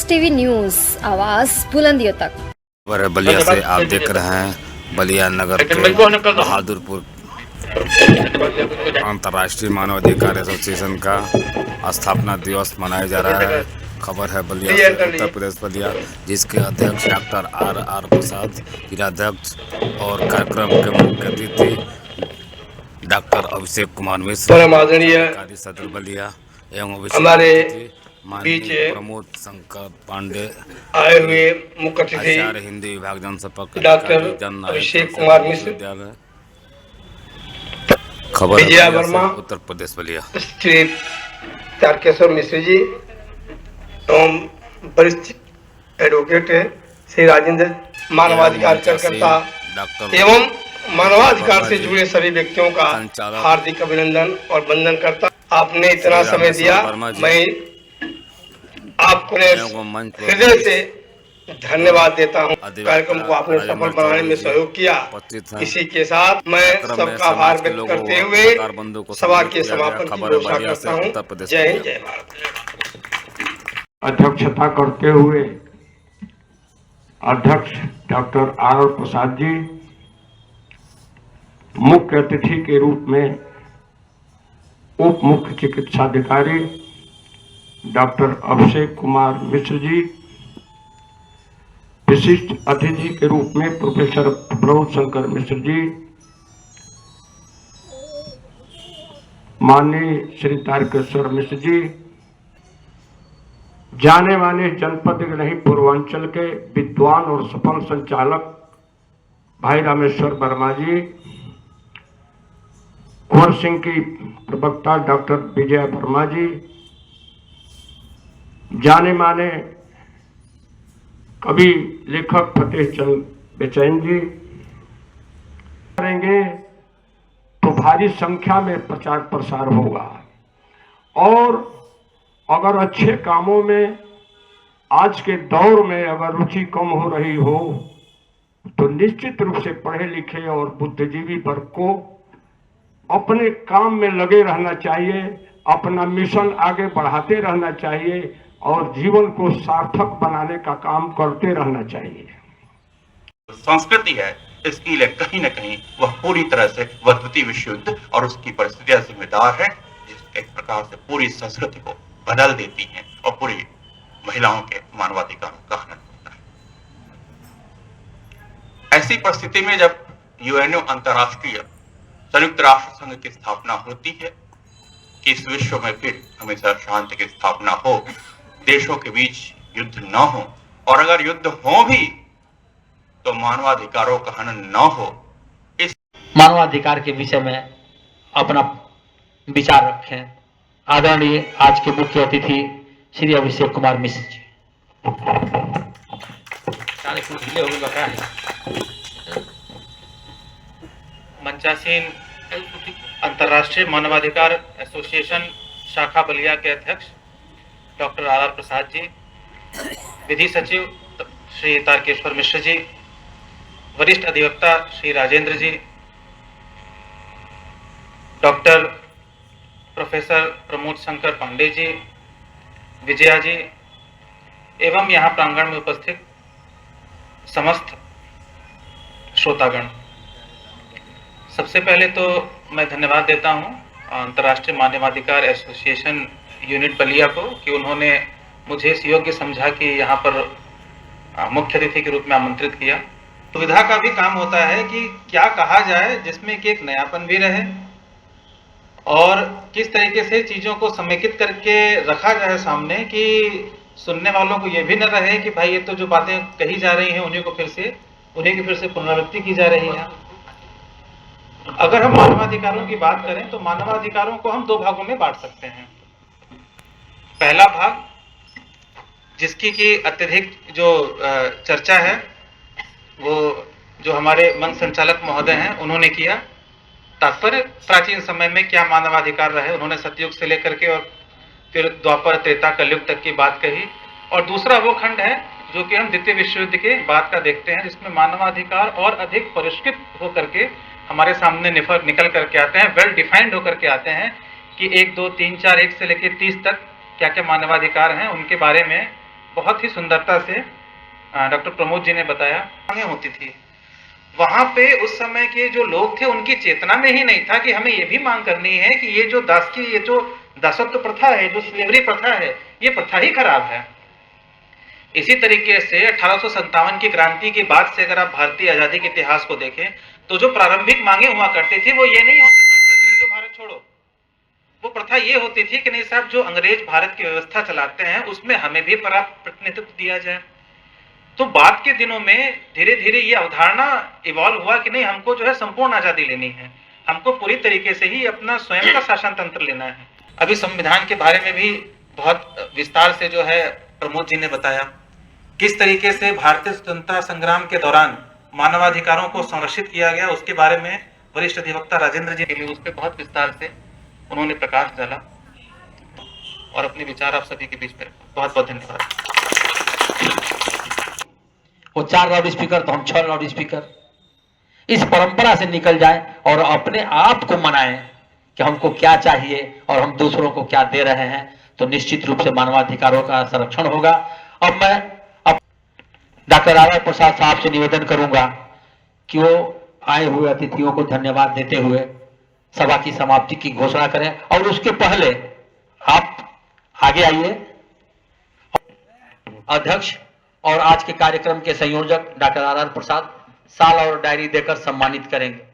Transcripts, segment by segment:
S TV news, आवाज बुलंदियों तक। बलिया से आप देख रहे हैं बलिया नगर के बहादुरपुर अंतर्राष्ट्रीय मानवाधिकार एसोसिएशन का स्थापना दिवस मनाया जा रहा है। खबर है बलिया से, उत्तर प्रदेश बलिया, जिसके अध्यक्ष डॉक्टर आर प्रसाद, क्रियाध्यक्ष और कार्यक्रम के मुख्य अतिथि डॉक्टर अभिषेक कुमार मिश्र, कार्यकारी सदर बलिया एवं हमारे बीच माननीय प्रमोद शंकर पांडे आए हुए मुख्य अतिथि आचार्य हिंदी विभाग जनसंपर्क डॉक्टर अभिषेक कुमार मिश्र, खबर विजया वर्मा, उत्तर प्रदेश बलिया, श्री तारकेश्वर मिश्र जी एवं वरिष्ठ एडवोकेट श्री राजेंद्र, मानवाधिकार कार्यकर्ता एवं मानवाधिकार से जुड़े सभी व्यक्तियों का हार्दिक अभिनंदन और वंदन करता। आपने इतना समय दिया, मैं आपको हृदय से धन्यवाद देता हूं। कार्यक्रम को आपने सफल बनाने में सहयोग किया। इसी के साथ मैं सबका आभार व्यक्त करते हुए सभा के समापन की घोषणा करता हूं। जय हिंद, जय भारत। अध्यक्षता करते हुए अध्यक्ष डॉक्टर आर प्रसाद जी, मुख्य अतिथि के रूप में उप मुख्य चिकित्साधिकारी डॉक्टर अभिषेक कुमार मिश्र जी, विशिष्ट अतिथि के रूप में प्रोफेसर प्रमोद शंकर मिश्र जी, माननीय श्री तारकेश्वर मिश्र जी, जाने माने जनपद नहीं पूर्वांचल के विद्वान और सफल संचालक भाई रामेश्वर वर्मा जी, कुंवर सिंह की प्रवक्ता डॉक्टर विजया वर्मा जी, जाने माने कवि लेखक फतेह चंद बेचैन जी करेंगे तो भारी संख्या में प्रचार प्रसार होगा। और अगर अच्छे कामों में आज के दौर में अगर रुचि कम हो रही हो तो निश्चित रूप से पढ़े लिखे और बुद्धिजीवी वर्ग को अपने काम में लगे रहना चाहिए, अपना मिशन आगे बढ़ाते रहना चाहिए और जीवन को सार्थक बनाने का काम करते रहना चाहिए। संस्कृति है, इसके लिए कहीं न कहीं वह पूरी तरह से वह द्वितीय विश्व युद्ध और उसकी परिस्थितियां जिम्मेदार है, जिस एक प्रकार से पूरी संस्कृति को बदल देती हैं और पूरी महिलाओं के मानवाधिकारों का हनन होता है। ऐसी परिस्थिति में जब यूएनओ अंतर्राष्ट्रीय संयुक्त राष्ट्र संघ की स्थापना होती है कि इस विश्व में फिर हमेशा शांति की स्थापना हो, देशों के बीच युद्ध न हो, और अगर युद्ध हो भी तो मानवाधिकारों का हनन न हो। इस मानवाधिकार के विषय में अपना विचार रखें आदरणीय आज के मुख्य अतिथि श्री अभिषेक कुमार मिश्र जी। मंचासीन अंतर्राष्ट्रीय मानवाधिकार एसोसिएशन शाखा बलिया के अध्यक्ष डॉक्टर आर प्रसाद जी, विधि सचिव श्री तारकेश्वर मिश्र जी, वरिष्ठ अधिवक्ता श्री राजेंद्र जी, डॉक्टर प्रोफेसर प्रमोद शंकर पांडे जी, विजया जी एवं यहाँ प्रांगण में उपस्थित समस्त श्रोतागण, सबसे पहले तो मैं धन्यवाद देता हूँ अंतर्राष्ट्रीय मानवाधिकार एसोसिएशन यूनिट बलिया को कि उन्होंने मुझे इस योग्य समझा कि यहाँ पर मुख्य अतिथि के रूप में आमंत्रित किया। सुविधा का भी काम होता है कि क्या कहा जाए जिसमें कि एक नयापन भी रहे और किस तरीके से चीज़ों को समेकित करके रखा जाए सामने कि सुनने वालों को ये भी न रहे कि भाई ये तो जो बातें कही जा रही हैं उन्हीं की फिर से पुनरावृत्ति की जा रही है। अगर हम मानवाधिकारों की बात करें तो मानवाधिकारों को हम दो भागों में बांट सकते हैं। पहला भाग जिसकी कि अत्यधिक जो चर्चा है वो जो हमारे मंच संचालक महोदय हैं उन्होंने किया। तात्पर्य प्राचीन समय में क्या मानवाधिकार रहे, उन्होंने सतयुग से लेकर के और फिर द्वापर त्रेता कलयुग तक की बात कही। और दूसरा वो खंड है जो कि हम द्वितीय विश्व युद्ध के बाद का देखते हैं, जिसमें मानवाधिकार और अधिक परिष्कृत होकर के हमारे सामने निकल करके आते हैं, वेल डिफाइंड होकर के आते हैं कि 1, 2, 3, 4, 1 से लेकर 30 तक क्या क्या मानवाधिकार हैं, उनके बारे में बहुत ही सुंदरता से डॉक्टर प्रमोद जी ने बताया मांगे होती थी। वहां पे उस समय के जो लोग थे उनकी चेतना में ही नहीं था कि हमें ये भी मांग करनी है कि ये जो दासत्व प्रथा है, जो स्लेवरी प्रथा है, ये प्रथा ही खराब है। इसी तरीके से 1857 की क्रांति के बाद से अगर आप भारतीय आजादी के इतिहास को देखें तो जो प्रारंभिक मांगे हुआ करती थी वो ये नहीं होती थी जो भारत छोड़ो, वो प्रथा ये होती थी कि नहीं साहब, जो अंग्रेज भारत की व्यवस्था चलाते हैं उसमें हमें भी पर्याप्त प्रतिनिधित्व दिया जाए। तो बाद के दिनों में धीरे धीरे ये अवधारणा इवॉल्व हुआ कि नहीं, हमको जो है संपूर्ण आजादी लेनी है, हमको पूरी तरीके से ही अपना स्वयं का शासन तंत्र लेना है। अभी संविधान के बारे में भी बहुत विस्तार से जो है प्रमोद जी ने बताया किस तरीके से भारतीय स्वतंत्रता संग्राम के दौरान मानवाधिकारों को संरक्षित किया गया, उसके बारे में वरिष्ठ अधिवक्ता राजेंद्र जी के लिए उस पर बहुत विस्तार से उन्होंने प्रकाश डाला और अपने विचार आप सभी के बीच में रखा। बहुत बहुत धन्यवाद। वो 4 लाउड स्पीकर तो हम 6 लाउड स्पीकर, इस परंपरा से निकल जाए और अपने आप को मनाएं कि हमको क्या चाहिए और हम दूसरों को क्या दे रहे हैं, तो निश्चित रूप से मानवाधिकारों का संरक्षण होगा। अब मैं डॉक्टर आर प्रसाद साहब से निवेदन करूंगा कि वो आए हुए अतिथियों को धन्यवाद देते हुए सभा की समाप्ति की घोषणा करें, और उसके पहले आप आगे आइए। अध्यक्ष और आज के कार्यक्रम के संयोजक डॉक्टर आर प्रसाद साल और डायरी देकर सम्मानित करेंगे।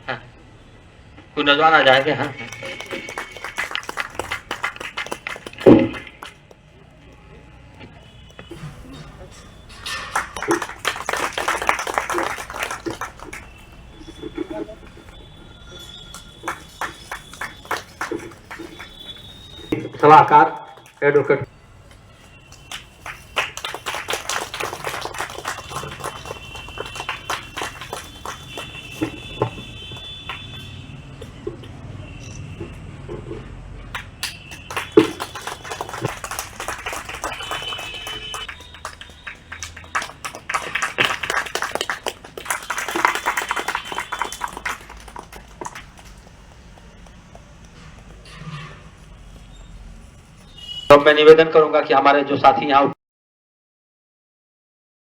हाँ, कोई नौजवान आ जाएंगे। हाँ, सलाहकार एडवोकेट तो मैं निवेदन करूंगा कि हमारे जो साथी यहाँ